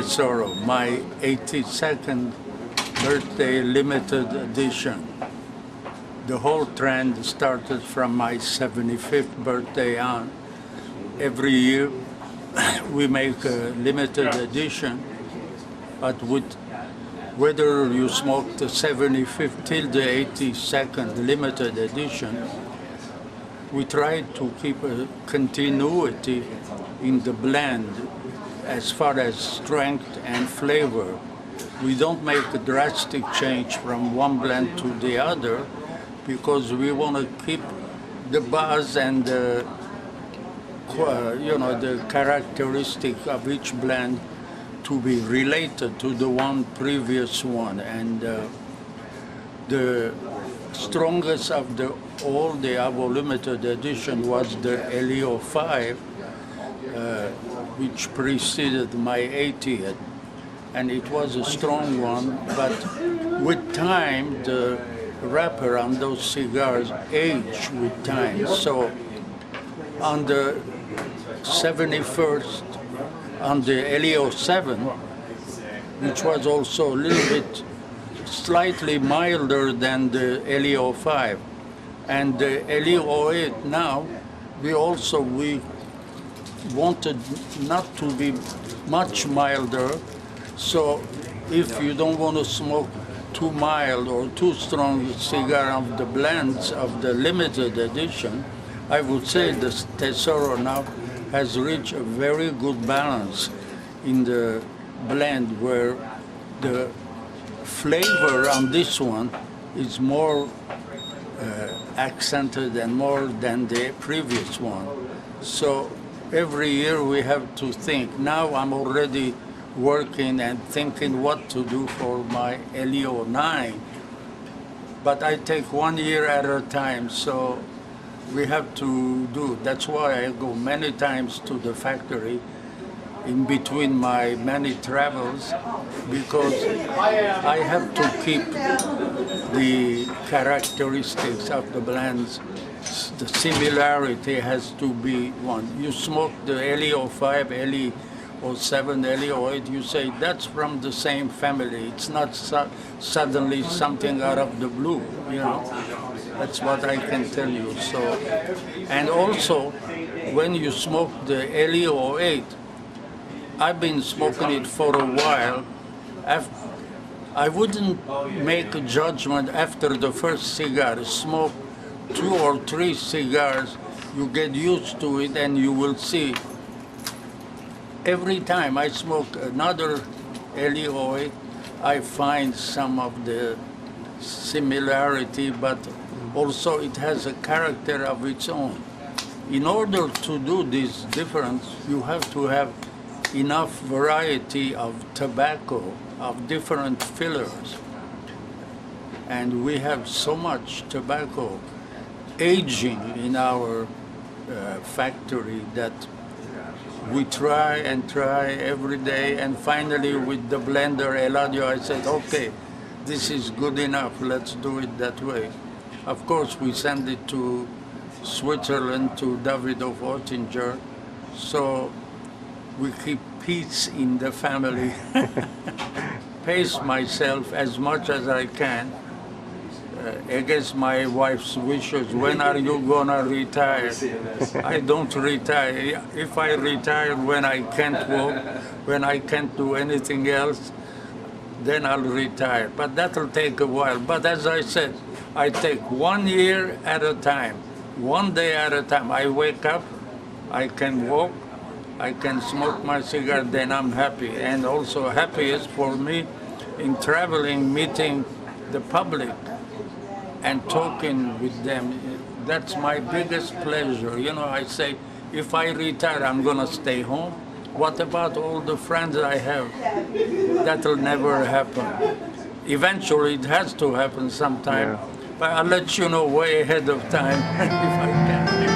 Tesoro, my 82nd birthday limited edition. The whole trend started from my 75th birthday on. Every year we make a limited edition, but whether you smoke the 75th till the 82nd limited edition, we try to keep a continuity in the blend as far as strength and flavor. We don't make a drastic change from one blend to the other because we want to keep the buzz and the characteristic of each blend to be related to the one previous one. And the strongest of all the Avo limited edition was the LE-05, which preceded my 80th, and it was a strong one, but with time the wrapper on those cigars aged with time. So on the 71st, on the LE-07, which was also a little bit slightly milder than the LE-05, and the LE-08 now, we wanted not to be much milder. So if you don't want to smoke too mild or too strong cigar of the blends of the limited edition, I would say the Tesoro now has reached a very good balance in the blend, where the flavor on this one is more accented and more than the previous one. So every year we have to think. Now I'm already working and thinking what to do for my LE-09, but I take 1 year at a time, so we have to do. That's why I go many times to the factory in between my many travels, because I have to keep the characteristics of the blends. The similarity has to be one. You smoke the LE-05, LE-07, LE-08, you say that's from the same family. It's not suddenly something out of the blue, you know. That's what I can tell you. So, and also, when you smoke the LE-08, I've been smoking it for a while. I wouldn't make a judgment after the first cigar. Smoke 2 or 3 cigars, you get used to it, and you will see. Every time I smoke another LE-08, I find some of the similarity, but also it has a character of its own. In order to do this difference, you have to have enough variety of tobacco, of different fillers. And we have so much tobacco aging in our factory that we try and try every day, and finally with the blender Eladio I said, okay, this is good enough, let's do it that way. Of course we send it to Switzerland, to Davidoff Oettinger, so we keep peace in the family. Pace myself as much as I can against my wife's wishes. When are you gonna retire? I don't retire. If I retire when I can't walk, when I can't do anything else, then I'll retire. But that'll take a while. But as I said, I take 1 year at a time, 1 day at a time. I wake up, I can walk, I can smoke my cigar, then I'm happy. And also happiest for me in traveling, meeting the public and talking with them. That's my biggest pleasure. You know, I say, if I retire, I'm gonna stay home. What about all the friends I have? That'll never happen. Eventually it has to happen sometime, but I'll let you know way ahead of time if I can.